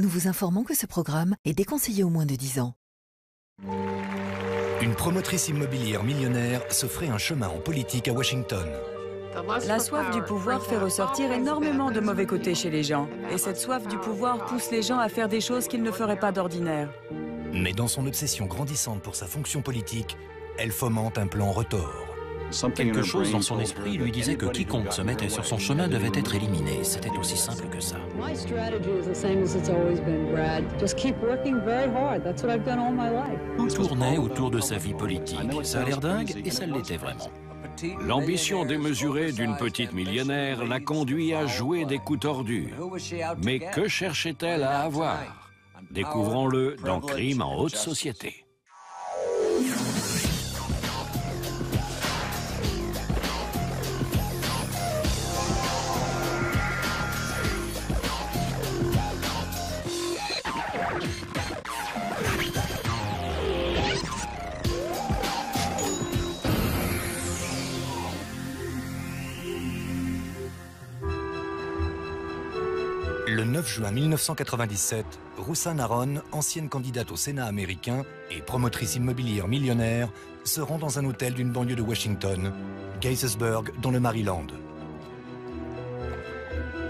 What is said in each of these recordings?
Nous vous informons que ce programme est déconseillé aux moins de 10 ans. Une promotrice immobilière millionnaire se ferait un chemin en politique à Washington. La soif du pouvoir fait ressortir énormément de mauvais côtés chez les gens. Et cette soif du pouvoir pousse les gens à faire des choses qu'ils ne feraient pas d'ordinaire. Mais dans son obsession grandissante pour sa fonction politique, elle fomente un plan retors. Quelque chose dans son esprit lui disait que quiconque se mettait sur son chemin devait être éliminé. C'était aussi simple que ça. Tout tournait autour de sa vie politique. Ça a l'air dingue et ça l'était vraiment. L'ambition démesurée d'une petite millionnaire l'a conduit à jouer des coups tordus. Mais que cherchait-elle à avoir? Découvrons-le dans Crime en haute société. Le 9 juin 1997, Rosanne Aron, ancienne candidate au Sénat américain et promotrice immobilière millionnaire, se rend dans un hôtel d'une banlieue de Washington, Gaithersburg, dans le Maryland.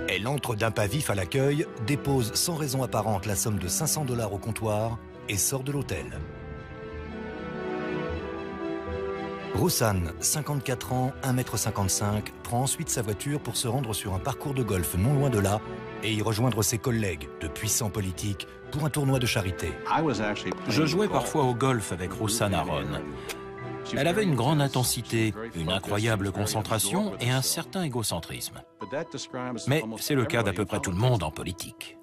Elle entre d'un pas vif à l'accueil, dépose sans raison apparente la somme de 500 $ au comptoir et sort de l'hôtel. Rosanne, 54 ans, 1,55 m, prend ensuite sa voiture pour se rendre sur un parcours de golf non loin de là et y rejoindre ses collègues, de puissants politiques, pour un tournoi de charité. Je jouais parfois au golf avec Rosanne Aron. Elle avait une grande intensité, une incroyable concentration et un certain égocentrisme. Mais c'est le cas d'à peu près tout le monde en politique.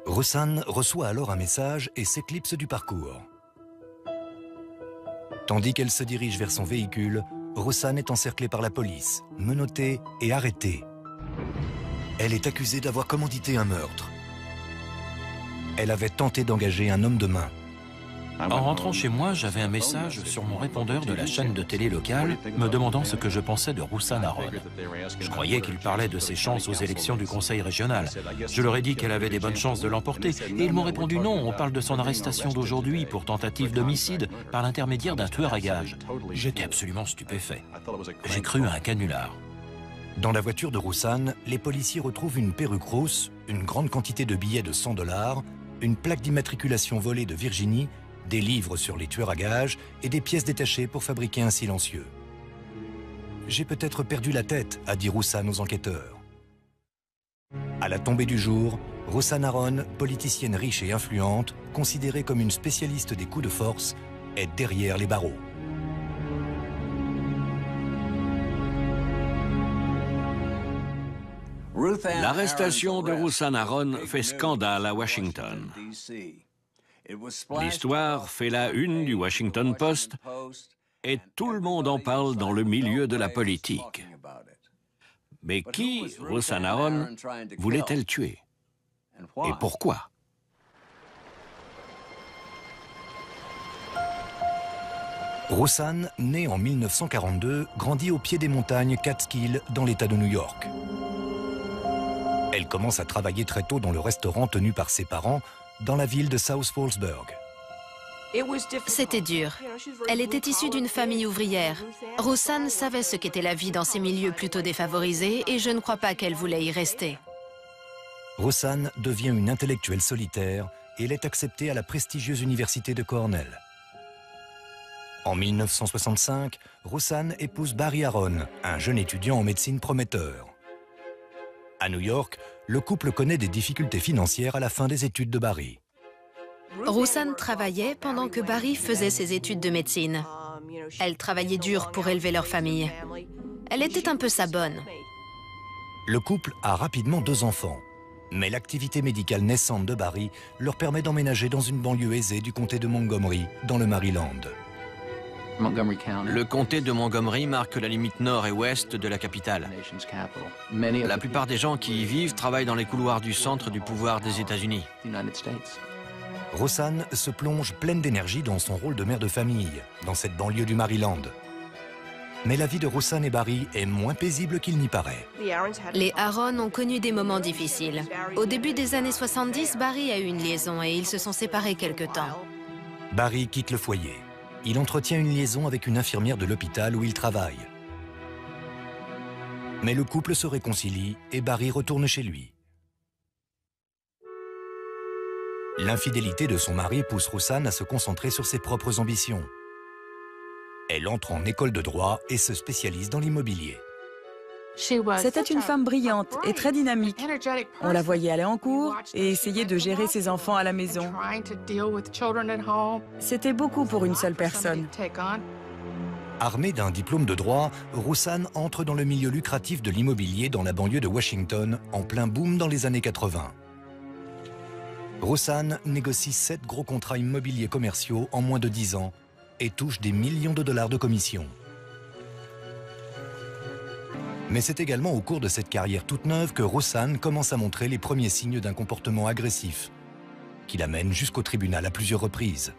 Rosanne reçoit alors un message et s'éclipse du parcours. Tandis qu'elle se dirige vers son véhicule, Rosanne est encerclée par la police, menottée et arrêtée. Elle est accusée d'avoir commandité un meurtre. Elle avait tenté d'engager un homme de main. En rentrant chez moi, j'avais un message sur mon répondeur de la chaîne de télé locale me demandant ce que je pensais de Rosanne Aron. Je croyais qu'il parlait de ses chances aux élections du conseil régional. Je leur ai dit qu'elle avait des bonnes chances de l'emporter et ils m'ont répondu non, on parle de son arrestation d'aujourd'hui pour tentative d'homicide par l'intermédiaire d'un tueur à gages. J'étais absolument stupéfait. J'ai cru à un canular. Dans la voiture de Rosanne, les policiers retrouvent une perruque rousse, une grande quantité de billets de 100 $, une plaque d'immatriculation volée de Virginie, des livres sur les tueurs à gages et des pièces détachées pour fabriquer un silencieux. « J'ai peut-être perdu la tête », a dit Rosanne aux enquêteurs. À la tombée du jour, Rosanne Aron, politicienne riche et influente, considérée comme une spécialiste des coups de force, est derrière les barreaux. L'arrestation de Rosanne Aron fait scandale à Washington. L'histoire fait la une du Washington Post et tout le monde en parle dans le milieu de la politique. Mais qui, Rosanne Aron, voulait-elle tuer? Et pourquoi? Rosanne, née en 1942, grandit au pied des montagnes Catskill dans l'État de New York. Elle commence à travailler très tôt dans le restaurant tenu par ses parents, dans la ville de South Fallsburg. C'était dur. Elle était issue d'une famille ouvrière. Rosanne savait ce qu'était la vie dans ces milieux plutôt défavorisés et je ne crois pas qu'elle voulait y rester. Rosanne devient une intellectuelle solitaire et elle est acceptée à la prestigieuse université de Cornell. En 1965, Rosanne épouse Barry Aron, un jeune étudiant en médecine prometteur. À New York, le couple connaît des difficultés financières à la fin des études de Barry. Rosanne travaillait pendant que Barry faisait ses études de médecine. Elle travaillait dur pour élever leur famille. Elle était un peu sa bonne. Le couple a rapidement 2 enfants. Mais l'activité médicale naissante de Barry leur permet d'emménager dans une banlieue aisée du comté de Montgomery, dans le Maryland. Le comté de Montgomery marque la limite nord et ouest de la capitale. La plupart des gens qui y vivent travaillent dans les couloirs du centre du pouvoir des États-Unis. Rosanne se plonge pleine d'énergie dans son rôle de mère de famille, dans cette banlieue du Maryland. Mais la vie de Rosanne et Barry est moins paisible qu'il n'y paraît. Les Aaron ont connu des moments difficiles. Au début des années 70, Barry a eu une liaison et ils se sont séparés quelque temps. Barry quitte le foyer. Il entretient une liaison avec une infirmière de l'hôpital où il travaille. Mais le couple se réconcilie et Barry retourne chez lui. L'infidélité de son mari pousse Rosanne à se concentrer sur ses propres ambitions. Elle entre en école de droit et se spécialise dans l'immobilier. C'était une femme brillante et très dynamique. On la voyait aller en cours et essayer de gérer ses enfants à la maison. C'était beaucoup pour une seule personne. Armée d'un diplôme de droit, Rosanne entre dans le milieu lucratif de l'immobilier dans la banlieue de Washington, en plein boom dans les années 80. Rosanne négocie 7 gros contrats immobiliers commerciaux en moins de 10 ans et touche des millions de dollars de commissions. Mais c'est également au cours de cette carrière toute neuve que Rosanne commence à montrer les premiers signes d'un comportement agressif, qui l'amène jusqu'au tribunal à plusieurs reprises.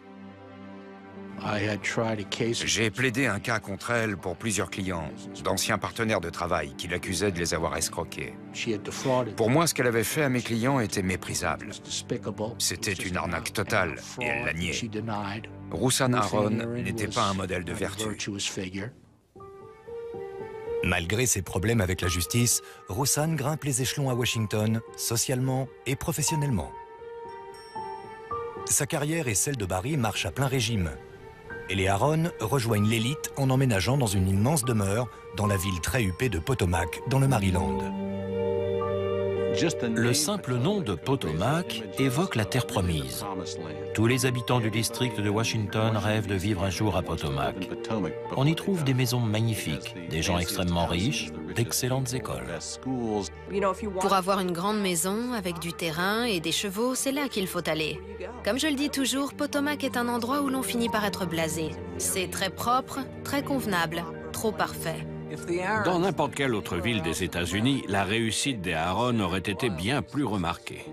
J'ai plaidé un cas contre elle pour plusieurs clients, d'anciens partenaires de travail qui l'accusaient de les avoir escroqués. Pour moi, ce qu'elle avait fait à mes clients était méprisable. C'était une arnaque totale et elle l'a nié. Rosanne Aaron n'était pas un modèle de vertu. Malgré ses problèmes avec la justice, Rosanne grimpe les échelons à Washington, socialement et professionnellement. Sa carrière et celle de Barry marchent à plein régime. Et les Aaron rejoignent l'élite en emménageant dans une immense demeure dans la ville très huppée de Potomac, dans le Maryland. Le simple nom de Potomac évoque la terre promise. Tous les habitants du district de Washington rêvent de vivre un jour à Potomac. On y trouve des maisons magnifiques, des gens extrêmement riches, d'excellentes écoles. Pour avoir une grande maison avec du terrain et des chevaux, c'est là qu'il faut aller. Comme je le dis toujours, Potomac est un endroit où l'on finit par être blasé. C'est très propre, très convenable, trop parfait. Dans n'importe quelle autre ville des États-Unis, la réussite des Aaron aurait été bien plus remarquée.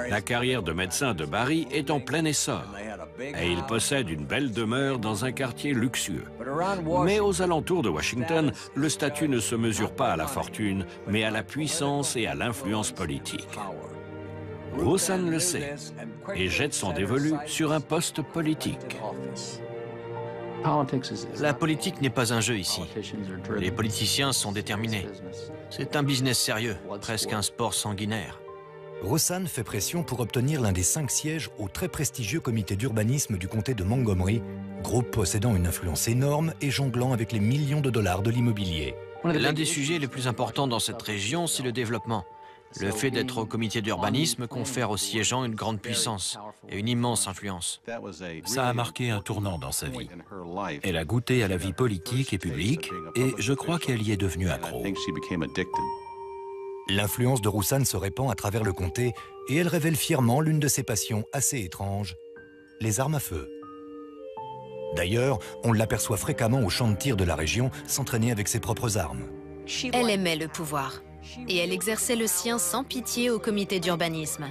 La carrière de médecin de Barry est en plein essor et il possède une belle demeure dans un quartier luxueux. Mais aux alentours de Washington, le statut ne se mesure pas à la fortune, mais à la puissance et à l'influence politique. Rosanne le sait et jette son dévolu sur un poste politique. La politique n'est pas un jeu ici. Les politiciens sont déterminés. C'est un business sérieux, presque un sport sanguinaire. Rosanne fait pression pour obtenir l'un des 5 sièges au très prestigieux comité d'urbanisme du comté de Montgomery, groupe possédant une influence énorme et jonglant avec les millions de dollars de l'immobilier. L'un des sujets les plus importants dans cette région, c'est le développement. Le fait d'être au comité d'urbanisme confère aux siégeants une grande puissance et une immense influence. Ça a marqué un tournant dans sa vie. Elle a goûté à la vie politique et publique et je crois qu'elle y est devenue accro. L'influence de Rosanne se répand à travers le comté et elle révèle fièrement l'une de ses passions assez étranges, les armes à feu. D'ailleurs, on l'aperçoit fréquemment au champ de tir de la région s'entraîner avec ses propres armes. Elle aimait le pouvoir et elle exerçait le sien sans pitié au comité d'urbanisme.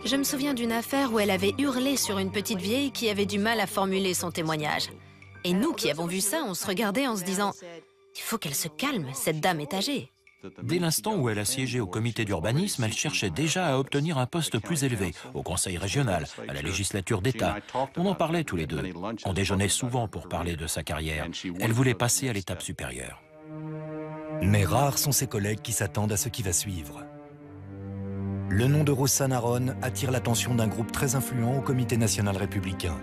Je me souviens d'une affaire où elle avait hurlé sur une petite vieille qui avait du mal à formuler son témoignage. Et nous qui avons vu ça, on se regardait en se disant « Il faut qu'elle se calme, cette dame est âgée ». Dès l'instant où elle a siégé au comité d'urbanisme, elle cherchait déjà à obtenir un poste plus élevé, au conseil régional, à la législature d'État. On en parlait tous les deux. On déjeunait souvent pour parler de sa carrière. Elle voulait passer à l'étape supérieure. Mais rares sont ses collègues qui s'attendent à ce qui va suivre. Le nom de Rosanne Aaron attire l'attention d'un groupe très influent au comité national républicain.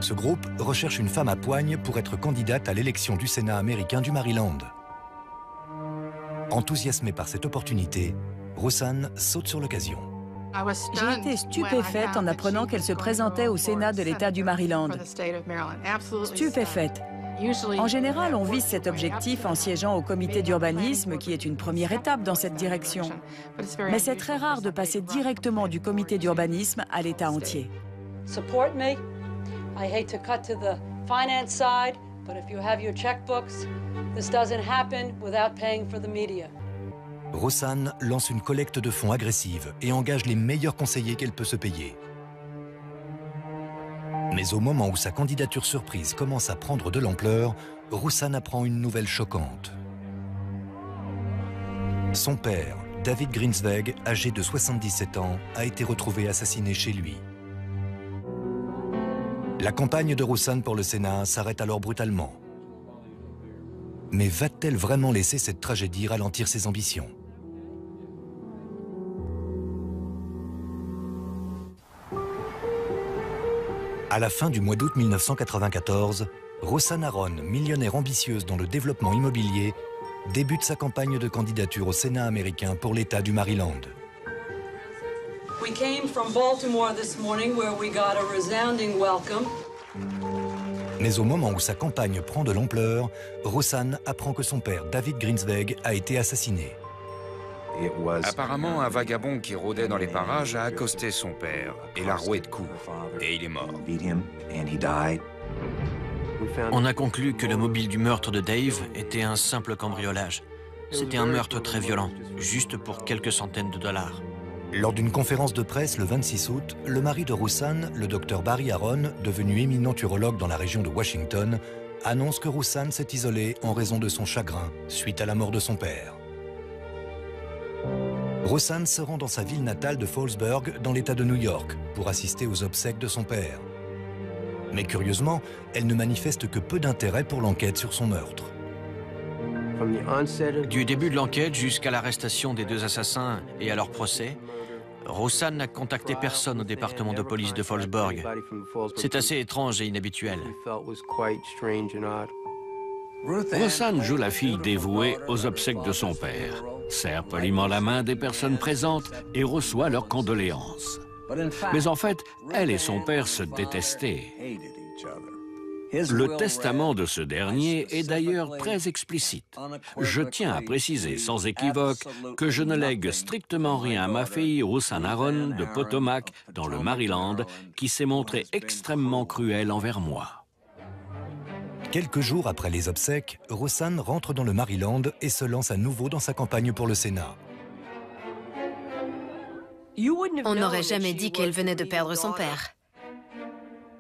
Ce groupe recherche une femme à poigne pour être candidate à l'élection du Sénat américain du Maryland. Enthousiasmée par cette opportunité, Rosanne saute sur l'occasion. J'ai été stupéfaite en apprenant qu'elle se présentait au Sénat de l'État du Maryland. Stupéfaite. En général, on vise cet objectif en siégeant au comité d'urbanisme, qui est une première étape dans cette direction. Mais c'est très rare de passer directement du comité d'urbanisme à l'État entier. Support me. I hate to cut to the finance side, but if you have your checkbooks, this doesn't happen without paying for the media. Rosanne lance une collecte de fonds agressive et engage les meilleurs conseillers qu'elle peut se payer. Mais au moment où sa candidature surprise commence à prendre de l'ampleur, Roussanne apprend une nouvelle choquante. Son père, David Grinsweg, âgé de 77 ans, a été retrouvé assassiné chez lui. La campagne de Roussanne pour le Sénat s'arrête alors brutalement. Mais va-t-elle vraiment laisser cette tragédie ralentir ses ambitions? À la fin du mois d'août 1994, Rosanne Aron, millionnaire ambitieuse dans le développement immobilier, débute sa campagne de candidature au Sénat américain pour l'État du Maryland. We came from Baltimore this morning where we got a resounding welcome. Mais au moment où sa campagne prend de l'ampleur, Rosanne apprend que son père, David Grinsweg, a été assassiné. Apparemment, un vagabond qui rôdait dans les parages a accosté son père et l'a roué de coups. Et il est mort. On a conclu que le mobile du meurtre de Dave était un simple cambriolage. C'était un meurtre très violent, juste pour quelques centaines de dollars. Lors d'une conférence de presse le 26 août, le mari de Rosanne, le docteur Barry Aron, devenu éminent urologue dans la région de Washington, annonce que Rosanne s'est isolée en raison de son chagrin suite à la mort de son père. Rosanne se rend dans sa ville natale de Fallsburg, dans l'État de New York, pour assister aux obsèques de son père. Mais curieusement, elle ne manifeste que peu d'intérêt pour l'enquête sur son meurtre. Du début de l'enquête jusqu'à l'arrestation des deux assassins et à leur procès, Rosanne n'a contacté personne au département de police de Fallsburg. C'est assez étrange et inhabituel. Rosanne joue la fille dévouée aux obsèques de son père, serre poliment la main des personnes présentes et reçoit leurs condoléances. Mais en fait, elle et son père se détestaient. Le testament de ce dernier est d'ailleurs très explicite. Je tiens à préciser sans équivoque que je ne lègue strictement rien à ma fille Rosanne Aron de Potomac, dans le Maryland, qui s'est montrée extrêmement cruelle envers moi. Quelques jours après les obsèques, Rosanne rentre dans le Maryland et se lance à nouveau dans sa campagne pour le Sénat. On n'aurait jamais dit qu'elle venait de perdre son père.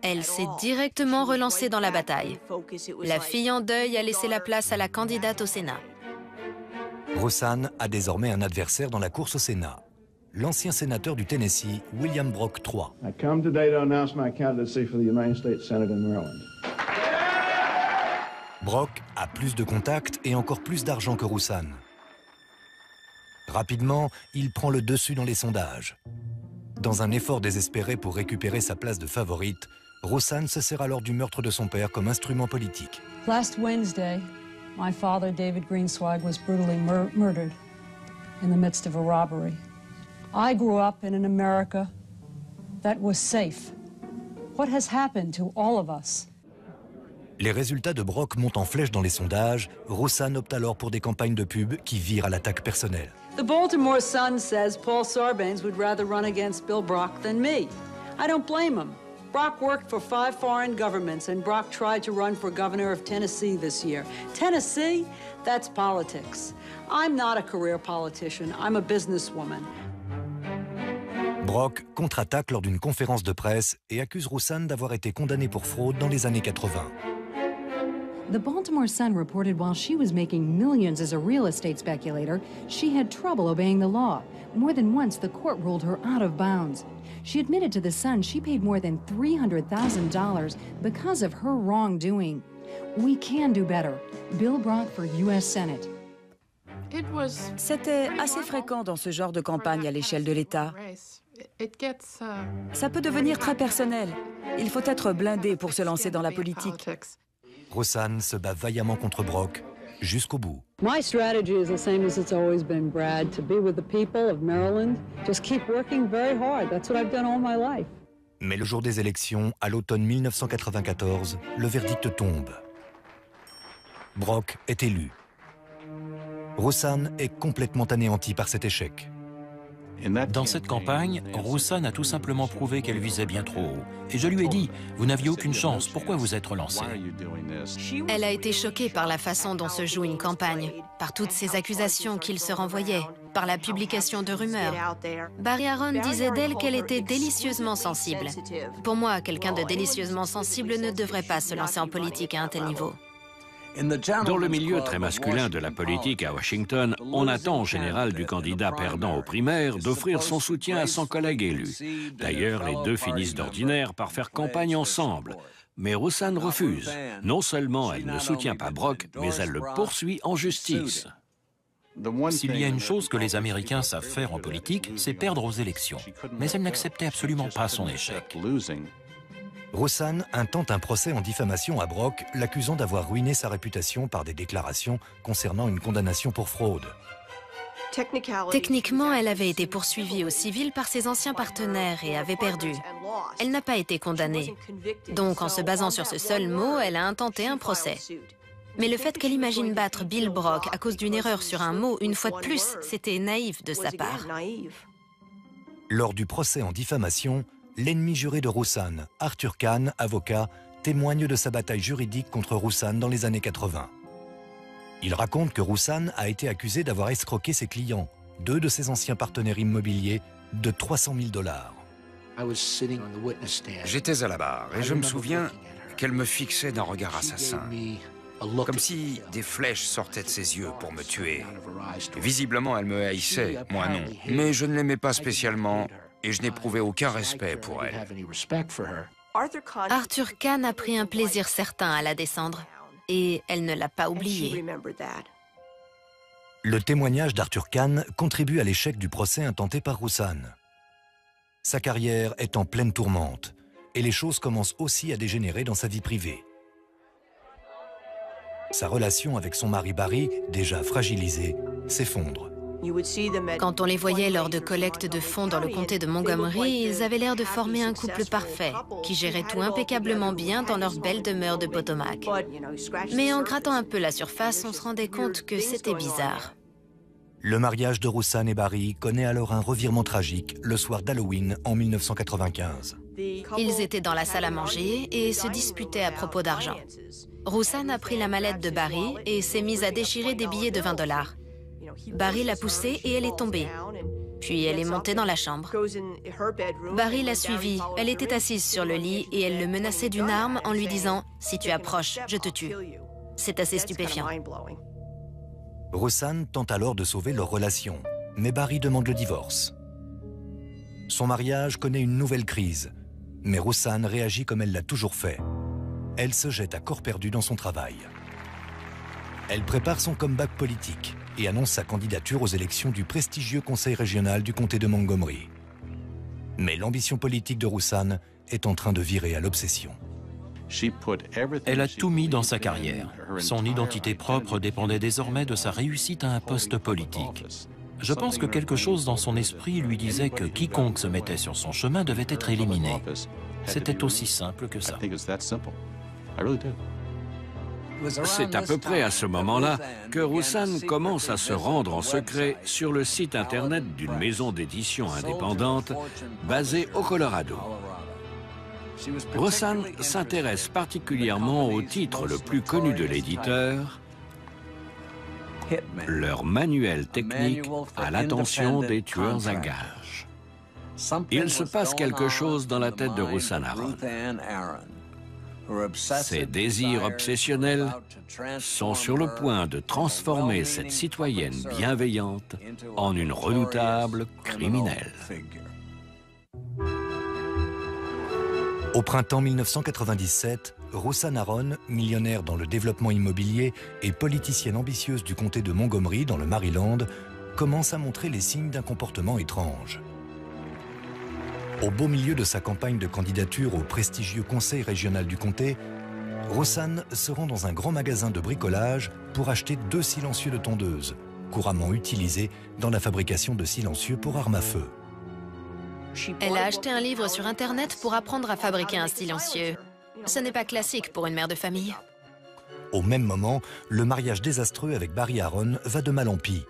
Elle s'est directement relancée dans la bataille. La fille en deuil a laissé la place à la candidate au Sénat. Rosanne a désormais un adversaire dans la course au Sénat, l'ancien sénateur du Tennessee, William Brock III. I come today to announce my candidacy for the United States Senate in Maryland. Brock a plus de contacts et encore plus d'argent que Rosanne. Rapidement, il prend le dessus dans les sondages. Dans un effort désespéré pour récupérer sa place de favorite, Rosanne se sert alors du meurtre de son père comme instrument politique. Last Wednesday, my father, David Grinsweg, was brutally murdered in the midst of a robbery. I grew up in an America that was safe. What has happened to all of us? Les résultats de Brock montent en flèche dans les sondages. Rosanne opte alors pour des campagnes de pub qui virent à l'attaque personnelle. The Baltimore Sun says Paul Sarbanes would rather run against Bill Brock than me. I don't blame him. Brock worked for 5 foreign governments, and Brock tried to run for governor of Tennessee this year. Tennessee? That's politics. I'm not a career politician. I'm a businesswoman. Brock contre-attaque lors d'une conférence de presse et accuse Rosanne d'avoir été condamnée pour fraude dans les années 80. The Baltimore Sun reported while she was making millions as a real estate speculator, she had trouble obeying the law. More than once, the court ruled her out of bounds. She admitted to the Sun she paid more than $300,000 because of her wrongdoing. We can do better. Bill Brock for U.S. Senate. C'était assez fréquent dans ce genre de campagne à l'échelle de l'État. Ça peut devenir très personnel. Il faut être blindé pour se lancer dans la politique. Rosanne se bat vaillamment contre Brock jusqu'au bout. My strategy is the same as it's always been, Brad, to be with the people of Maryland. Just keep working very hard. That's what I've done all my life. Mais le jour des élections, à l'automne 1994, le verdict tombe. Brock est élu. Rosanne est complètement anéantie par cet échec. Dans cette campagne, Rosanne a tout simplement prouvé qu'elle visait bien trop haut. Et je lui ai dit, vous n'aviez aucune chance, pourquoi vous êtes relancé? Elle a été choquée par la façon dont se joue une campagne, par toutes ces accusations qu'il se renvoyait, par la publication de rumeurs. Barry Aron disait d'elle qu'elle était délicieusement sensible. Pour moi, quelqu'un de délicieusement sensible ne devrait pas se lancer en politique à un tel niveau. Dans le milieu très masculin de la politique à Washington, on attend en général du candidat perdant aux primaires d'offrir son soutien à son collègue élu. D'ailleurs, les deux finissent d'ordinaire par faire campagne ensemble. Mais Rosanne refuse. Non seulement elle ne soutient pas Brock, mais elle le poursuit en justice. S'il y a une chose que les Américains savent faire en politique, c'est perdre aux élections. Mais elle n'acceptait absolument pas son échec. Rosanne intente un procès en diffamation à Brock, l'accusant d'avoir ruiné sa réputation par des déclarations concernant une condamnation pour fraude. Techniquement, elle avait été poursuivie au civil par ses anciens partenaires et avait perdu. Elle n'a pas été condamnée. Donc, en se basant sur ce seul mot, elle a intenté un procès. Mais le fait qu'elle imagine battre Bill Brock à cause d'une erreur sur un mot, une fois de plus, c'était naïf de sa part. Lors du procès en diffamation, l'ennemi juré de Rosanne, Arthur Kahn, avocat, témoigne de sa bataille juridique contre Rosanne dans les années 80. Il raconte que Rosanne a été accusée d'avoir escroqué ses clients, deux de ses anciens partenaires immobiliers, de 300 000 $. J'étais à la barre et je me souviens qu'elle me fixait d'un regard assassin. Comme si des flèches sortaient de ses yeux pour me tuer. Visiblement, elle me haïssait, moi non. Mais je ne l'aimais pas spécialement et je n'éprouvais aucun respect pour elle. Arthur Kahn a pris un plaisir certain à la descendre. Et elle ne l'a pas oublié. Le témoignage d'Arthur Kahn contribue à l'échec du procès intenté par Rosanne. Sa carrière est en pleine tourmente et les choses commencent aussi à dégénérer dans sa vie privée. Sa relation avec son mari Barry, déjà fragilisée, s'effondre. Quand on les voyait lors de collectes de fonds dans le comté de Montgomery, ils avaient l'air de former un couple parfait, qui gérait tout impeccablement bien dans leur belle demeure de Potomac. Mais en grattant un peu la surface, on se rendait compte que c'était bizarre. Le mariage de Rosanne et Barry connaît alors un revirement tragique le soir d'Halloween en 1995. Ils étaient dans la salle à manger et se disputaient à propos d'argent. Rosanne a pris la mallette de Barry et s'est mise à déchirer des billets de 20 $. Barry l'a poussée et elle est tombée. Puis elle est montée dans la chambre. Barry l'a suivie. Elle était assise sur le lit et elle le menaçait d'une arme en lui disant « Si tu approches, je te tue ». C'est assez stupéfiant. Rosanne tente alors de sauver leur relation, mais Barry demande le divorce. Son mariage connaît une nouvelle crise, mais Rosanne réagit comme elle l'a toujours fait. Elle se jette à corps perdu dans son travail. Elle prépare son comeback politique et annonce sa candidature aux élections du prestigieux conseil régional du comté de Montgomery. Mais l'ambition politique de Rosanne est en train de virer à l'obsession. Elle a tout mis dans sa carrière. Son identité propre dépendait désormais de sa réussite à un poste politique. Je pense que quelque chose dans son esprit lui disait que quiconque se mettait sur son chemin devait être éliminé. C'était aussi simple que ça. C'est à peu près à ce moment-là que Rosanne commence à se rendre en secret sur le site Internet d'une maison d'édition indépendante basée au Colorado. Rosanne s'intéresse particulièrement au titre le plus connu de l'éditeur, leur manuel technique à l'attention des tueurs à gages. Il se passe quelque chose dans la tête de Rosanne Aron. Ses désirs obsessionnels sont sur le point de transformer cette citoyenne bienveillante en une redoutable criminelle. Au printemps 1997, Rosanne Aron, millionnaire dans le développement immobilier et politicienne ambitieuse du comté de Montgomery dans le Maryland, commence à montrer les signes d'un comportement étrange. Au beau milieu de sa campagne de candidature au prestigieux conseil régional du comté, Rosanne se rend dans un grand magasin de bricolage pour acheter 2 silencieux de tondeuse, couramment utilisés dans la fabrication de silencieux pour armes à feu. Elle a acheté un livre sur Internet pour apprendre à fabriquer un silencieux. Ce n'est pas classique pour une mère de famille. Au même moment, le mariage désastreux avec Barry Aron va de mal en pis.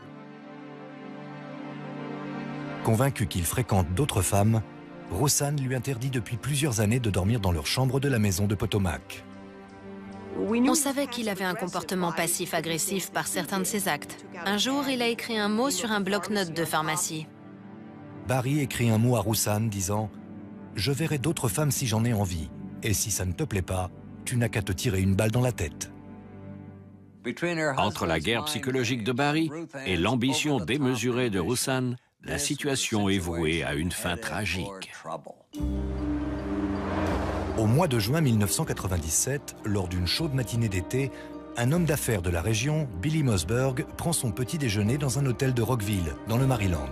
Convaincu qu'il fréquente d'autres femmes, Rosanne lui interdit depuis plusieurs années de dormir dans leur chambre de la maison de Potomac. On savait qu'il avait un comportement passif-agressif par certains de ses actes. Un jour, il a écrit un mot sur un bloc-notes de pharmacie. Barry écrit un mot à Rosanne disant « Je verrai d'autres femmes si j'en ai envie, et si ça ne te plaît pas, tu n'as qu'à te tirer une balle dans la tête. » Entre la guerre psychologique de Barry et l'ambition démesurée de Roussan, la situation est vouée à une fin tragique. Au mois de juin 1997, lors d'une chaude matinée d'été, un homme d'affaires de la région, Billy Mossberg, prend son petit déjeuner dans un hôtel de Rockville, dans le Maryland.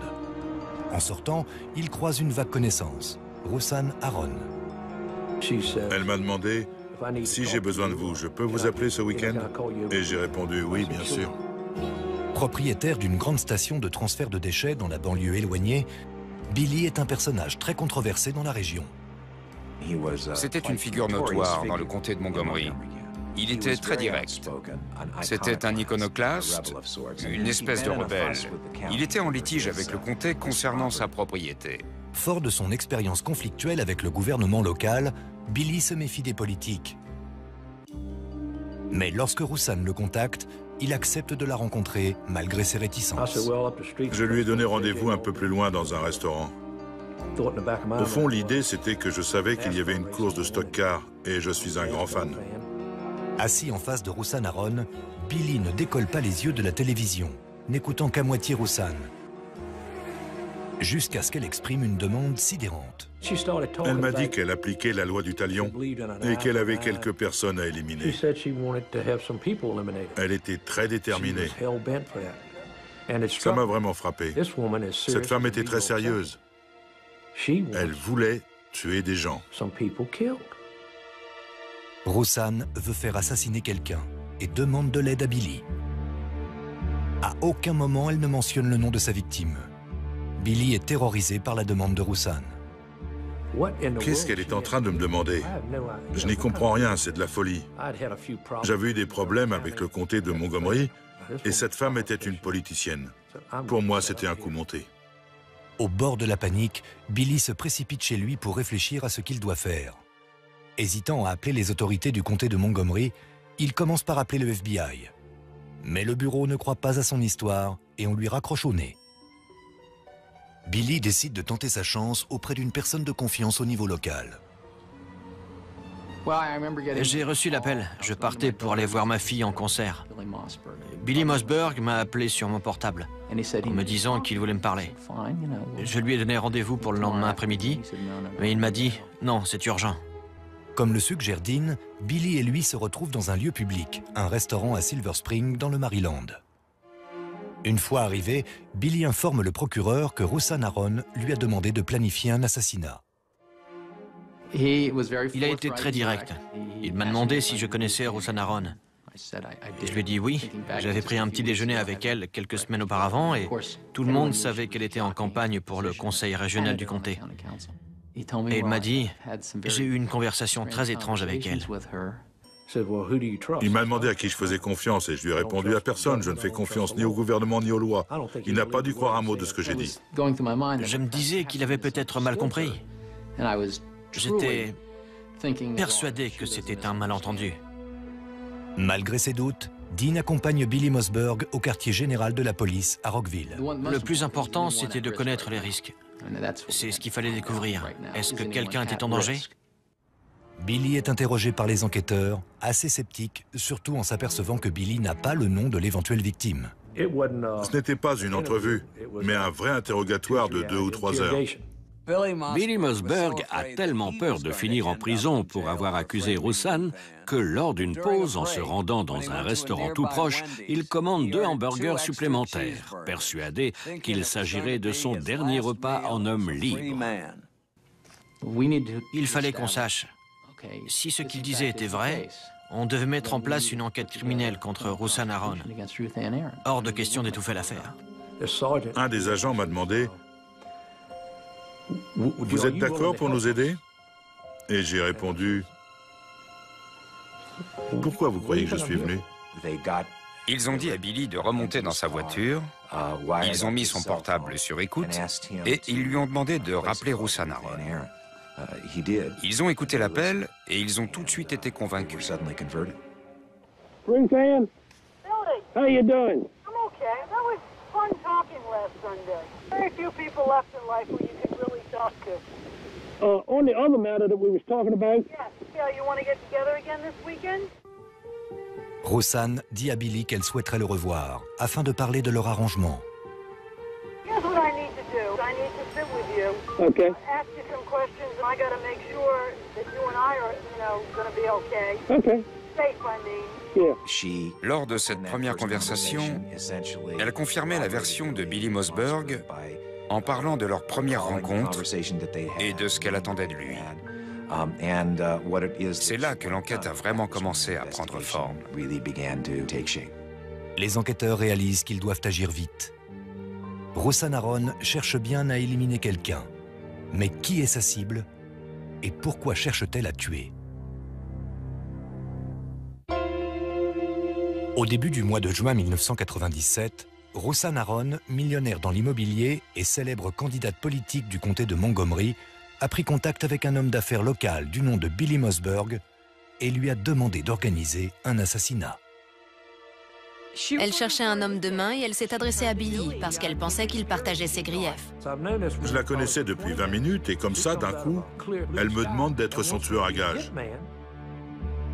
En sortant, il croise une vague connaissance, Roussan Aron. Elle m'a demandé si j'ai besoin de vous, je peux vous appeler ce week-end? Et j'ai répondu oui, bien sûr. Propriétaire d'une grande station de transfert de déchets dans la banlieue éloignée, Billy est un personnage très controversé dans la région. C'était une figure notoire dans le comté de Montgomery. Il était très direct. C'était un iconoclaste, une espèce de rebelle. Il était en litige avec le comté concernant sa propriété. Fort de son expérience conflictuelle avec le gouvernement local, Billy se méfie des politiques. Mais lorsque Roussan le contacte, il accepte de la rencontrer malgré ses réticences. Je lui ai donné rendez-vous un peu plus loin dans un restaurant. Au fond, l'idée, c'était que je savais qu'il y avait une course de stock-car et je suis un grand fan. Assis en face de Roussan Aron, Billy ne décolle pas les yeux de la télévision, n'écoutant qu'à moitié Roussan. Jusqu'à ce qu'elle exprime une demande sidérante. Elle m'a dit qu'elle appliquait la loi du talion et qu'elle avait quelques personnes à éliminer. Elle était très déterminée. Ça m'a vraiment frappé. Cette femme était très sérieuse. Elle voulait tuer des gens. Roussan veut faire assassiner quelqu'un et demande de l'aide à Billy. À aucun moment, elle ne mentionne le nom de sa victime. Billy est terrorisé par la demande de Roussan. Qu'est-ce qu'elle est en train de me demander? Je n'y comprends rien, c'est de la folie. J'avais eu des problèmes avec le comté de Montgomery et cette femme était une politicienne. Pour moi, c'était un coup monté. Au bord de la panique, Billy se précipite chez lui pour réfléchir à ce qu'il doit faire. Hésitant à appeler les autorités du comté de Montgomery, il commence par appeler le FBI. Mais le bureau ne croit pas à son histoire et on lui raccroche au nez. Billy décide de tenter sa chance auprès d'une personne de confiance au niveau local. J'ai reçu l'appel. Je partais pour aller voir ma fille en concert. Billy Mossberg m'a appelé sur mon portable, en me disant qu'il voulait me parler. Je lui ai donné rendez-vous pour le lendemain après-midi, mais il m'a dit « Non, c'est urgent ». Comme le suggère Dean, Billy et lui se retrouvent dans un lieu public, un restaurant à Silver Spring dans le Maryland. Une fois arrivé, Billy informe le procureur que Roussan Aron lui a demandé de planifier un assassinat. Il a été très direct. Il m'a demandé si je connaissais Roussan Aron. Je lui ai dit oui. J'avais pris un petit déjeuner avec elle quelques semaines auparavant et tout le monde savait qu'elle était en campagne pour le conseil régional du comté. Et il m'a dit, j'ai eu une conversation très étrange avec elle. Il m'a demandé à qui je faisais confiance et je lui ai répondu à personne. Je ne fais confiance ni au gouvernement ni aux lois. Il n'a pas dû croire un mot de ce que j'ai dit. Je me disais qu'il avait peut-être mal compris. J'étais persuadé que c'était un malentendu. Malgré ses doutes, Dean accompagne Billy Mossberg au quartier général de la police à Rockville. Le plus important, c'était de connaître les risques. C'est ce qu'il fallait découvrir. Est-ce que quelqu'un était en danger? Billy est interrogé par les enquêteurs, assez sceptiques, surtout en s'apercevant que Billy n'a pas le nom de l'éventuelle victime. Ce n'était pas une entrevue, mais un vrai interrogatoire de 2 ou 3 heures. Billy Mossberg a tellement peur de finir en prison pour avoir accusé Roussan que lors d'une pause, en se rendant dans un restaurant tout proche, il commande 2 hamburgers supplémentaires, persuadé qu'il s'agirait de son dernier repas en homme libre. Il fallait qu'on sache. Si ce qu'il disait était vrai, on devait mettre en place une enquête criminelle contre Roussan Aron. Hors de question d'étouffer l'affaire. Un des agents m'a demandé « Vous êtes d'accord pour nous aider ?» Et j'ai répondu « Pourquoi vous croyez que je suis venu ?» Ils ont dit à Billy de remonter dans sa voiture, ils ont mis son portable sur écoute et ils lui ont demandé de rappeler Roussan Aron. Ils ont écouté l'appel et ils ont tout de suite été convaincus. Spring fan? How you doing? I'm okay. That was fun talking last Sunday. Very few people left in life who you could really talk to. On the other matter that we was talking about? Yeah, you want to get together again this weekend? Rosanne dit à Billy qu'elle souhaiterait le revoir, afin de parler de leur arrangement. Here's what I need to do. I need to sit with you. Okay. Ask you some questions, and I got to make sure that you and I are, going to be okay. Okay. Safe, I mean. Lors de cette première conversation, elle confirmait la version de Billy Mossberg en parlant de leur première rencontre et de ce qu'elle attendait de lui. C'est là que l'enquête a vraiment commencé à prendre forme. Les enquêteurs réalisent qu'ils doivent agir vite. Rosanne Aron cherche bien à éliminer quelqu'un. Mais qui est sa cible? Et pourquoi cherche-t-elle à tuer? Au début du mois de juin 1997, Rosanne Aron, millionnaire dans l'immobilier et célèbre candidate politique du comté de Montgomery, a pris contact avec un homme d'affaires local du nom de Billy Mossberg et lui a demandé d'organiser un assassinat. Elle cherchait un homme de main et elle s'est adressée à Billy parce qu'elle pensait qu'il partageait ses griefs. Je la connaissais depuis 20 minutes et comme ça, d'un coup, elle me demande d'être son tueur à gages.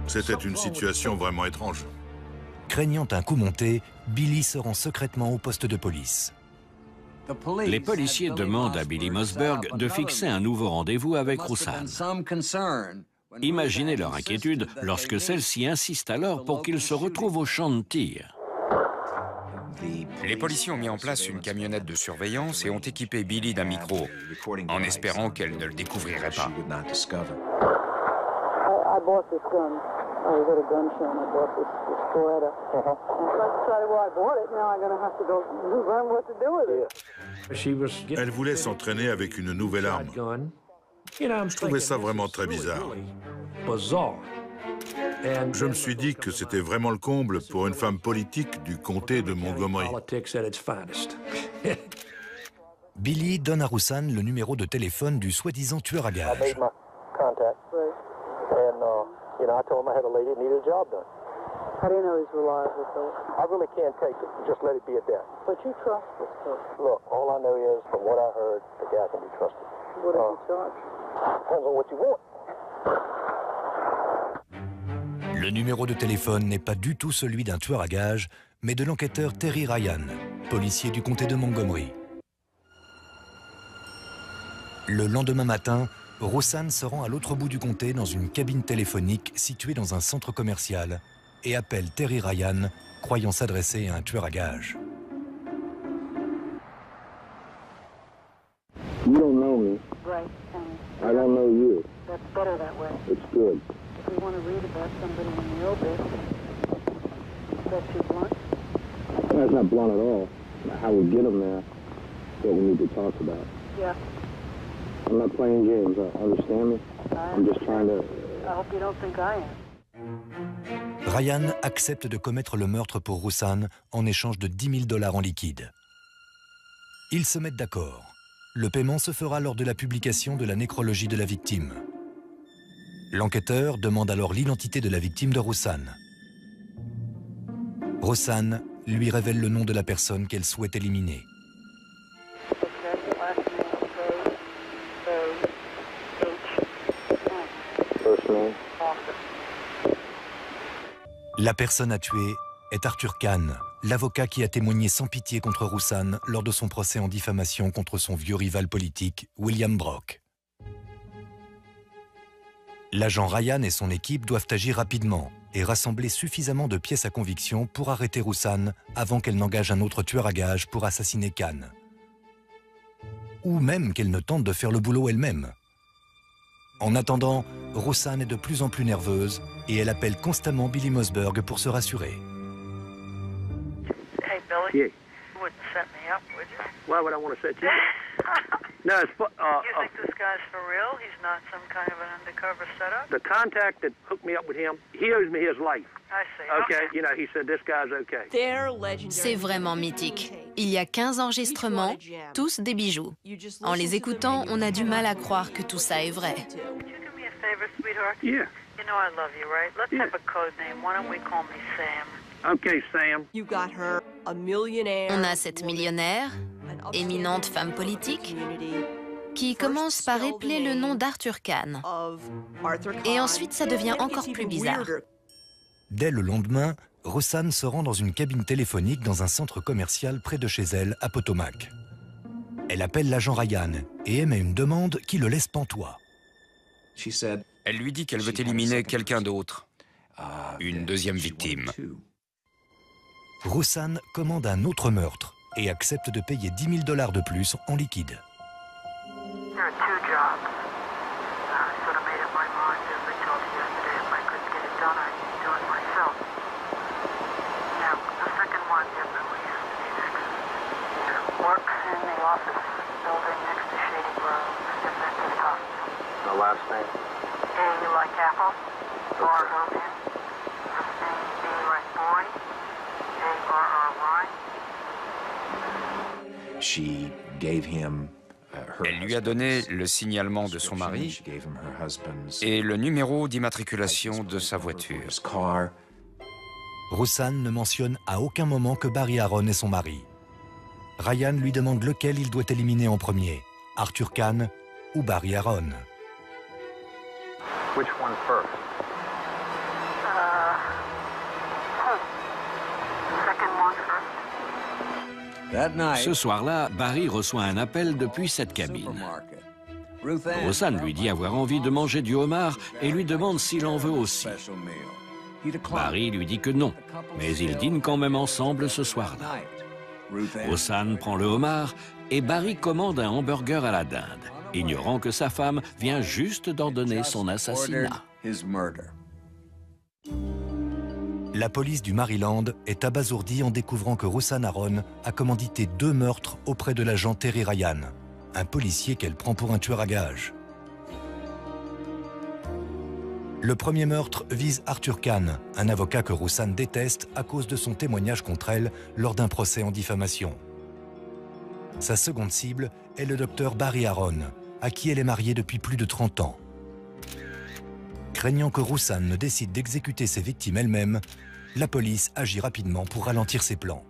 C'était une situation vraiment étrange. Craignant un coup monté, Billy se rend secrètement au poste de police. Les policiers demandent à Billy Mossberg de fixer un nouveau rendez-vous avec Rosanne. Imaginez leur inquiétude lorsque celle-ci insiste alors pour qu'ils se retrouvent au champ de tir. Les policiers ont mis en place une camionnette de surveillance et ont équipé Billy d'un micro, en espérant qu'elle ne le découvrirait pas. I bought this gun. I was at a gun show and I bought this Beretta. And so I decided, well, I bought it. Now I'm going to have to go learn what to do with it. Elle voulait s'entraîner avec une nouvelle arme. Je trouvais ça vraiment très bizarre. Je me suis dit que c'était vraiment le comble pour une femme politique du comté de Montgomery. Billy donne à Rosanne le numéro de téléphone du soi-disant tueur à gages. I told him I had a lady that needed a job done. How do you know he's reliable, Philip? I really can't take it. Just let it be at that. But you trust this person. Look, all I know is, from what I heard, the guy can be trusted. What is he charged? Depends on what you want. Le numéro de téléphone n'est pas du tout celui d'un tueur à gages, mais de l'enquêteur Terry Ryan, policier du comté de Montgomery. Le lendemain matin, Rosanne se rend à l'autre bout du comté dans une cabine téléphonique située dans un centre commercial et appelle Terry Ryan, croyant s'adresser à un tueur à gages. You don't know me. Right. I don't know you. That's better that way. It's good. If we want to read about somebody in the obit, that's too blunt. That's not blunt at all. How we get them there, what we need to talk about. Yeah. I'm not playing games, understand me? I'm just trying to... I hope you don't think I am. Ryan accepte de commettre le meurtre pour Rosanne en échange de $10 000 en liquide. Ils se mettent d'accord. Le paiement se fera lors de la publication de la nécrologie de la victime. L'enquêteur demande alors l'identité de la victime de Rosanne. Rosanne lui révèle le nom de la personne qu'elle souhaite éliminer. La personne à tuer est Arthur Kahn, l'avocat qui a témoigné sans pitié contre Rosanne lors de son procès en diffamation contre son vieux rival politique, William Brock. L'agent Ryan et son équipe doivent agir rapidement et rassembler suffisamment de pièces à conviction pour arrêter Rosanne avant qu'elle n'engage un autre tueur à gages pour assassiner Kahn. Ou même qu'elle ne tente de faire le boulot elle-même. En attendant, Rosanne est de plus en plus nerveuse et elle appelle constamment Billy Mossberg pour se rassurer. Hey, Billy. Yeah. You wouldn't set me up, would you? Why would I want to set you up? No, it's... You think this guy's for real? He's not some kind of an undercover setup? The contact that hooked me up with him, he owes me his life. I see. Okay, you know, he said this guy's okay. C'est vraiment mythique. Il y a 15 enregistrements, tous des bijoux. En les écoutant, on a du mal à croire que tout ça est vrai. Would you do me a favor, sweetheart? Yeah. You know I love you, right? Let's have a code name. Why don't we call me Sam? Okay, Sam. You got her, a millionaire. On a cette millionnaire, éminente femme politique, qui commence par épeler le nom d'Arthur Kahn. Et ensuite, ça devient encore plus bizarre. Dès le lendemain, Roxane se rend dans une cabine téléphonique dans un centre commercial près de chez elle, à Potomac. Elle appelle l'agent Ryan et émet une demande qui le laisse pantois. Elle lui dit qu'elle veut éliminer quelqu'un d'autre, une deuxième victime. Roxane commande un autre meurtre et accepte de payer $10 000 de plus en liquide. The last name? A like apple, R Romeo, B like boy, A-R-R-Y. She gave him Elle lui a donné le signalement de son mari et le numéro d'immatriculation de sa voiture. Roxane ne mentionne à aucun moment que Barry Aaron est son mari. Ryan lui demande lequel il doit éliminer en premier, Arthur Kahn ou Barry Aaron. Which one first? Second one first. Ce soir-là, Barry reçoit un appel depuis cette cabine. Roxane lui dit avoir envie de manger du homard et lui demande s'il en veut aussi. Barry lui dit que non, mais ils dînent quand même ensemble ce soir-là. Roxane prend le homard et Barry commande un hamburger à la dinde, ignorant que sa femme vient juste d'ordonner son assassinat. La police du Maryland est abasourdie en découvrant que Roxane Aaron a commandité 2 meurtres auprès de l'agent Terry Ryan, un policier qu'elle prend pour un tueur à gages. Le premier meurtre vise Arthur Kahn, un avocat que Roxane déteste à cause de son témoignage contre elle lors d'un procès en diffamation. Sa seconde cible est le docteur Barry Aaron, à qui elle est mariée depuis plus de 30 ans. Craignant que Roxane ne décide d'exécuter ses victimes elle-même, la police agit rapidement pour ralentir ses plans.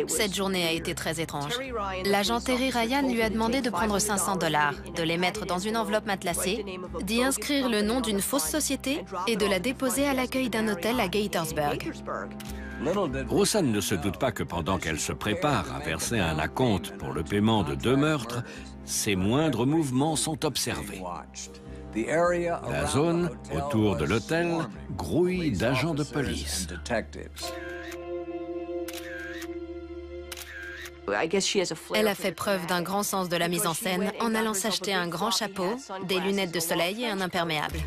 Cette journée a été très étrange. L'agent Terry Ryan lui a demandé de prendre $500, de les mettre dans une enveloppe matelassée, d'y inscrire le nom d'une fausse société et de la déposer à l'accueil d'un hôtel à Gaithersburg. Roxane ne se doute pas que pendant qu'elle se prépare à verser un acompte pour le paiement de 2 meurtres, ses moindres mouvements sont observés. La zone autour de l'hôtel grouille d'agents de police. Elle a fait preuve d'un grand sens de la mise en scène en allant s'acheter un grand chapeau, des lunettes de soleil et un imperméable.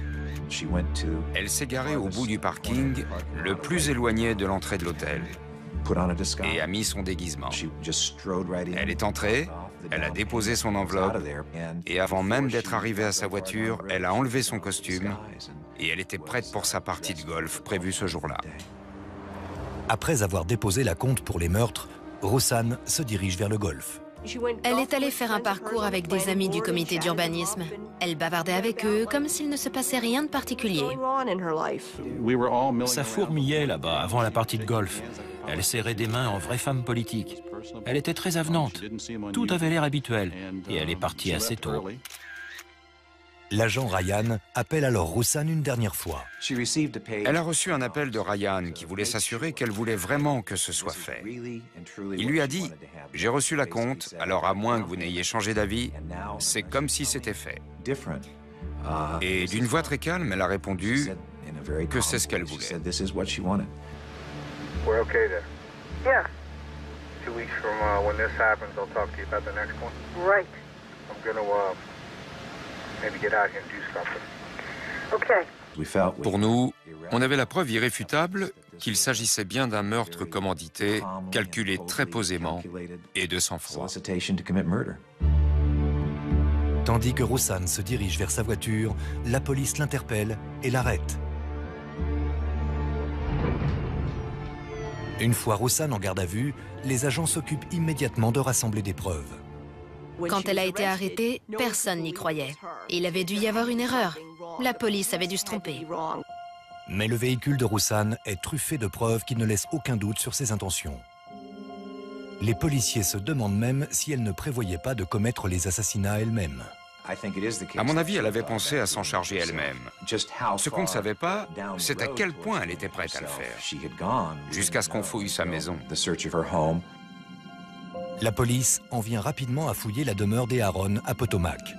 Elle s'est garée au bout du parking, le plus éloigné de l'entrée de l'hôtel, et a mis son déguisement. Elle est entrée, elle a déposé son enveloppe, et avant même d'être arrivée à sa voiture, elle a enlevé son costume, et elle était prête pour sa partie de golf prévue ce jour-là. Après avoir déposé la compte pour les meurtres, Roxane se dirige vers le golf. Elle est allée faire un parcours avec des amis du comité d'urbanisme. Elle bavardait avec eux comme s'il ne se passait rien de particulier. Ça fourmillait là-bas avant la partie de golf. Elle serrait des mains en vraie femme politique. Elle était très avenante. Tout avait l'air habituel et elle est partie assez tôt. L'agent Ryan appelle alors Roxane une dernière fois. Elle a reçu un appel de Ryan qui voulait s'assurer qu'elle voulait vraiment que ce soit fait. Il lui a dit « J'ai reçu la compte, alors à moins que vous n'ayez changé d'avis, c'est comme si c'était fait. » Et d'une voix très calme, elle a répondu que c'est ce qu'elle voulait. We're okay there. Yeah. 2 weeks from when this happens, I'll talk to you about the next one. Right. I'm gonna maybe get out here and do something. Okay. Pour nous, on avait la preuve irréfutable qu'il s'agissait bien d'un meurtre commandité, calculé très posément et de sang-froid. Tandis que Roxane se dirige vers sa voiture, la police l'interpelle et l'arrête. Une fois Roxane en garde à vue, les agents s'occupent immédiatement de rassembler des preuves. Quand elle a été arrêtée, personne n'y croyait. Il avait dû y avoir une erreur. La police avait dû se tromper. Mais le véhicule de Roxane est truffé de preuves qui ne laissent aucun doute sur ses intentions. Les policiers se demandent même si elle ne prévoyait pas de commettre les assassinats elle-même. À mon avis, elle avait pensé à s'en charger elle-même. Ce qu'on ne savait pas, c'est à quel point elle était prête à le faire, jusqu'à ce qu'on fouille sa maison. La police en vient rapidement à fouiller la demeure des Aron à Potomac.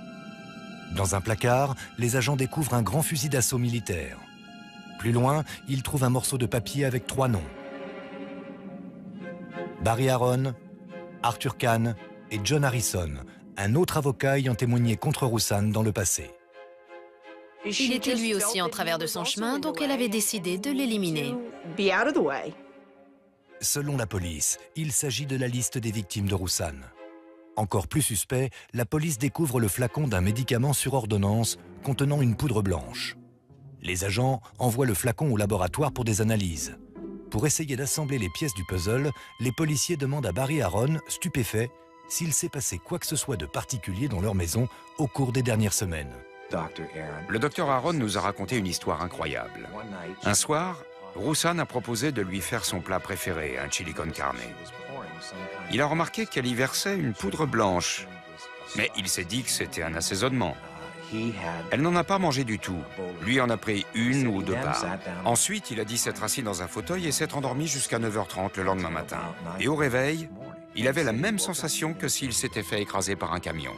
Dans un placard, les agents découvrent un grand fusil d'assaut militaire. Plus loin, ils trouvent un morceau de papier avec 3 noms. Barry Aron, Arthur Kahn et John Harrison, un autre avocat ayant témoigné contre Roussan dans le passé. Il était lui aussi en travers de son chemin, donc elle avait décidé de l'éliminer. Selon la police, il s'agit de la liste des victimes de Roussan. Encore plus suspect, la police découvre le flacon d'un médicament sur ordonnance contenant une poudre blanche. Les agents envoient le flacon au laboratoire pour des analyses. Pour essayer d'assembler les pièces du puzzle, les policiers demandent à Barry Aron, stupéfait, s'il s'est passé quoi que ce soit de particulier dans leur maison au cours des dernières semaines. Le docteur Aron nous a raconté une histoire incroyable. Un soir, Roussan a proposé de lui faire son plat préféré, un chili con carne. Il a remarqué qu'elle y versait une poudre blanche, mais il s'est dit que c'était un assaisonnement. Elle n'en a pas mangé du tout. Lui en a pris 1 ou 2 parts. Ensuite, il a dit s'être assis dans un fauteuil et s'être endormi jusqu'à 9h30 le lendemain matin. Et au réveil, il avait la même sensation que s'il s'était fait écraser par un camion.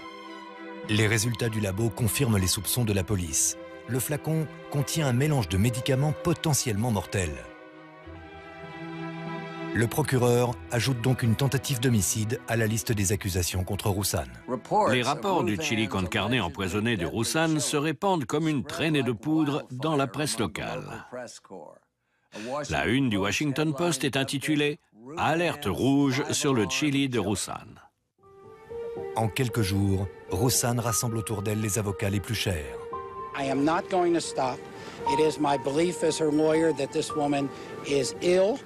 Les résultats du labo confirment les soupçons de la police. Le flacon contient un mélange de médicaments potentiellement mortels. Le procureur ajoute donc une tentative d'homicide à la liste des accusations contre Roussan. Les rapports du chili con carne empoisonné de Roussan se répandent comme une traînée de poudre dans la presse locale. La une du Washington Post est intitulée « Alerte rouge sur le chili de Roussan ». En quelques jours, Roussan rassemble autour d'elle les avocats les plus chers. I am not going to stop. It is my belief as her lawyer that this woman is ill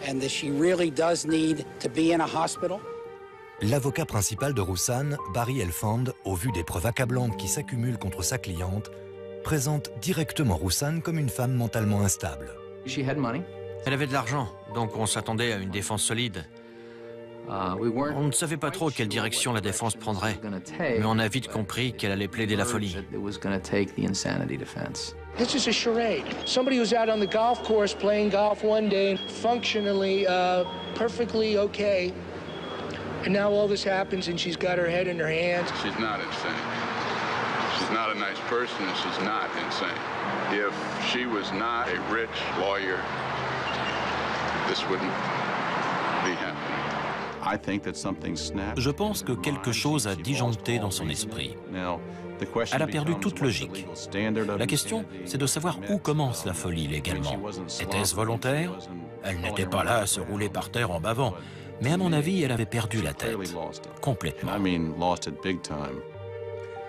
and that she really does need to be in a hospital. L'avocat principal de Roussan, Barry Elfand, au vu des preuves accablantes qui s'accumulent contre sa cliente, présente directement Roussan comme une femme mentalement instable. Elle avait de l'argent, donc on s'attendait à une défense solide. On ne savait pas trop quelle direction la défense prendrait, mais on a vite compris qu'elle allait plaider la folie. This is a charade. Somebody who's out on the golf course playing golf one day, functionally perfectly okay, and now all this happens and she's got her head in her hands. She's not insane. She's not a nice person and she's not insane. If she was not a rich lawyer, this wouldn't be happening. Je pense que quelque chose a disjoncté dans son esprit. Elle a perdu toute logique. La question, c'est de savoir où commence la folie légalement. Était-ce volontaire? Elle n'était pas là à se rouler par terre en bavant. Mais à mon avis, elle avait perdu la tête. Complètement.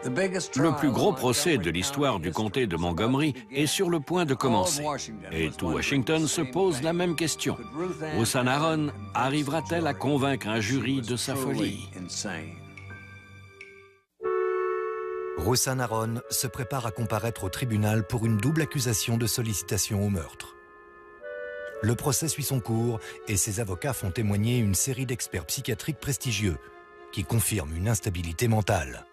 Le plus gros procès de l'histoire du comté de Montgomery est sur le point de commencer. Et tout Washington se pose la même question. Roussan Aron arrivera-t-elle à convaincre un jury de sa folie? Roussan Aron se prépare à comparaître au tribunal pour une double accusation de sollicitation au meurtre. Le procès suit son cours et ses avocats font témoigner une série d'experts psychiatriques prestigieux qui confirment une instabilité mentale.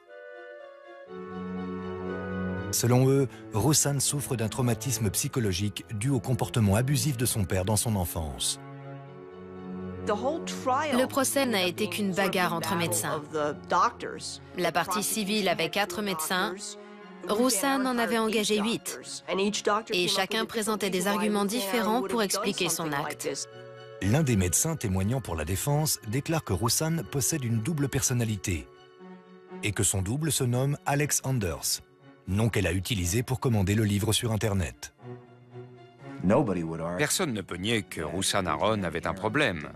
Selon eux, Roussan souffre d'un traumatisme psychologique dû au comportement abusif de son père dans son enfance. Le procès n'a été qu'une bagarre entre médecins. La partie civile avait 4 médecins. Roussan en avait engagé 8. Et chacun présentait des arguments différents pour expliquer son acte. L'un des médecins témoignant pour la défense déclare que Roussan possède une double personnalité et que son double se nomme Alex Anders, nom qu'elle a utilisé pour commander le livre sur Internet. Personne ne peut nier que Roussan Aron avait un problème.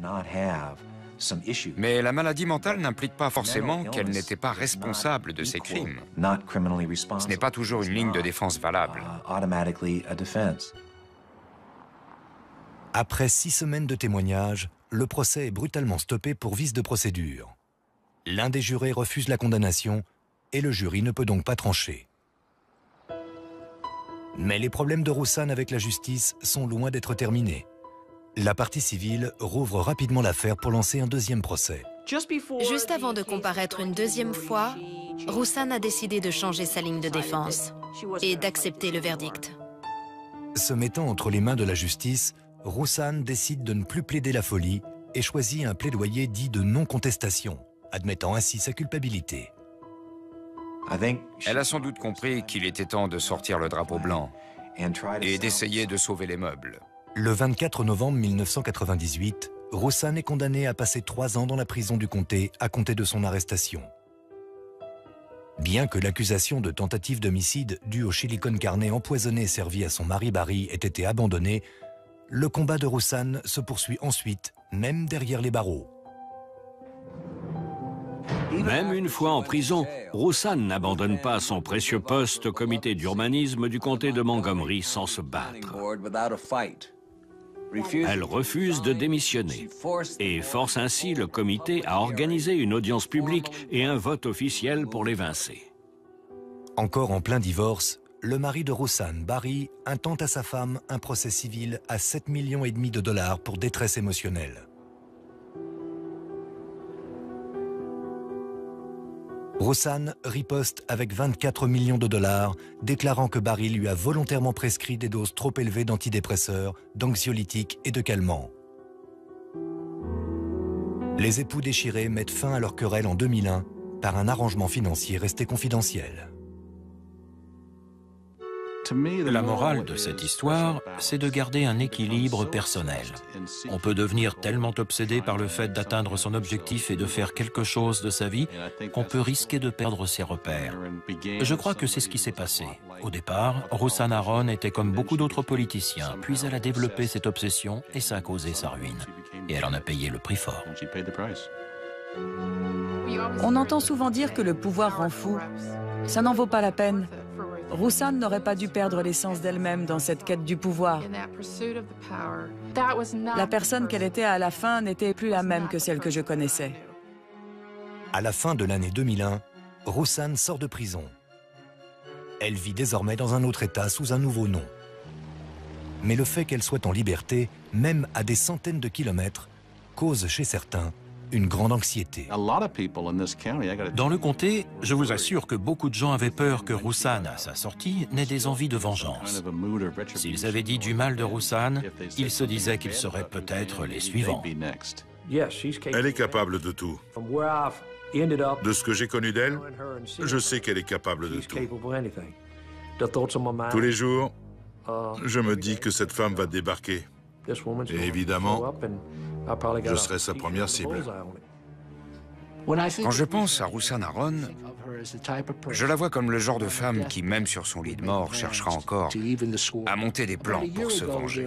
Mais la maladie mentale n'implique pas forcément qu'elle n'était pas responsable de ses crimes. Ce n'est pas toujours une ligne de défense valable. Après 6 semaines de témoignages, le procès est brutalement stoppé pour vice de procédure. L'un des jurés refuse la condamnation et le jury ne peut donc pas trancher. Mais les problèmes de Roussan avec la justice sont loin d'être terminés. La partie civile rouvre rapidement l'affaire pour lancer un deuxième procès. Juste avant de comparaître une deuxième fois, Roussan a décidé de changer sa ligne de défense et d'accepter le verdict. Se mettant entre les mains de la justice, Roussan décide de ne plus plaider la folie et choisit un plaidoyer dit de non-contestation, admettant ainsi sa culpabilité. Elle a sans doute compris qu'il était temps de sortir le drapeau blanc et d'essayer de sauver les meubles. Le 24 novembre 1998, Roussan est condamné à passer 3 ans dans la prison du comté à compter de son arrestation. Bien que l'accusation de tentative d'homicide due au chili con carne empoisonné servi à son mari Barry ait été abandonnée, le combat de Roussan se poursuit ensuite, même derrière les barreaux. Même une fois en prison, Roussan n'abandonne pas son précieux poste au comité d'urbanisme du comté de Montgomery sans se battre. Elle refuse de démissionner et force ainsi le comité à organiser une audience publique et un vote officiel pour l'évincer. Encore en plein divorce, le mari de Roussan, Barry, intente à sa femme un procès civil à 7,5 millions de dollars pour détresse émotionnelle. Roussan riposte avec 24 millions de dollars, déclarant que Barry lui a volontairement prescrit des doses trop élevées d'antidépresseurs, d'anxiolytiques et de calmants. Les époux déchirés mettent fin à leur querelle en 2001 par un arrangement financier resté confidentiel. La morale de cette histoire, c'est de garder un équilibre personnel. On peut devenir tellement obsédé par le fait d'atteindre son objectif et de faire quelque chose de sa vie qu'on peut risquer de perdre ses repères. Je crois que c'est ce qui s'est passé. Au départ, Roussan Aron était comme beaucoup d'autres politiciens, puis elle a développé cette obsession et ça a causé sa ruine. Et elle en a payé le prix fort. On entend souvent dire que le pouvoir rend fou. Ça n'en vaut pas la peine. Roussan n'aurait pas dû perdre l'essence d'elle-même dans cette quête du pouvoir. La personne qu'elle était à la fin n'était plus la même que celle que je connaissais. À la fin de l'année 2001, Roussan sort de prison. Elle vit désormais dans un autre État sous un nouveau nom. Mais le fait qu'elle soit en liberté, même à des centaines de kilomètres, cause chez certains une grande anxiété. Dans le comté, je vous assure que beaucoup de gens avaient peur que Roussan, à sa sortie, n'ait des envies de vengeance. S'ils avaient dit du mal de Roussan, ils se disaient qu'ils seraient peut-être les suivants. Elle est capable de tout. De ce que j'ai connu d'elle, je sais qu'elle est capable de tout. Tous les jours, je me dis que cette femme va débarquer. Et évidemment, je serai sa première cible. Quand je pense à Roussan Aron, je la vois comme le genre de femme qui, même sur son lit de mort, cherchera encore à monter des plans pour se venger.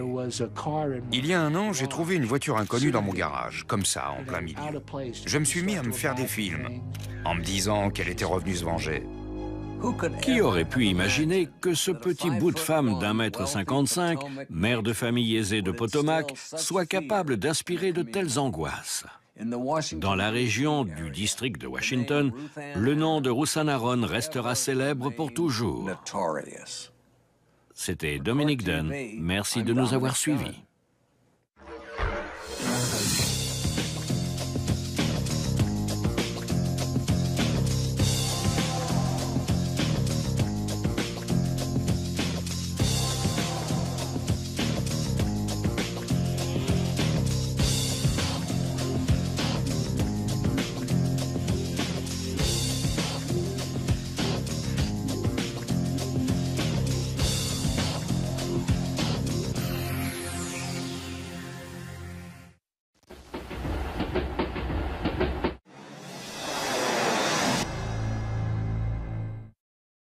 Il y a 1 an, j'ai trouvé une voiture inconnue dans mon garage, comme ça, en plein milieu. Je me suis mis à me faire des films, en me disant qu'elle était revenue se venger. Qui aurait pu imaginer que ce petit bout de femme d'1,55 m, mère de famille aisée de Potomac, soit capable d'inspirer de telles angoisses? Dans la région du district de Washington, le nom de Roussan Aron restera célèbre pour toujours. C'était Dominic Dunn. Merci de nous avoir suivis.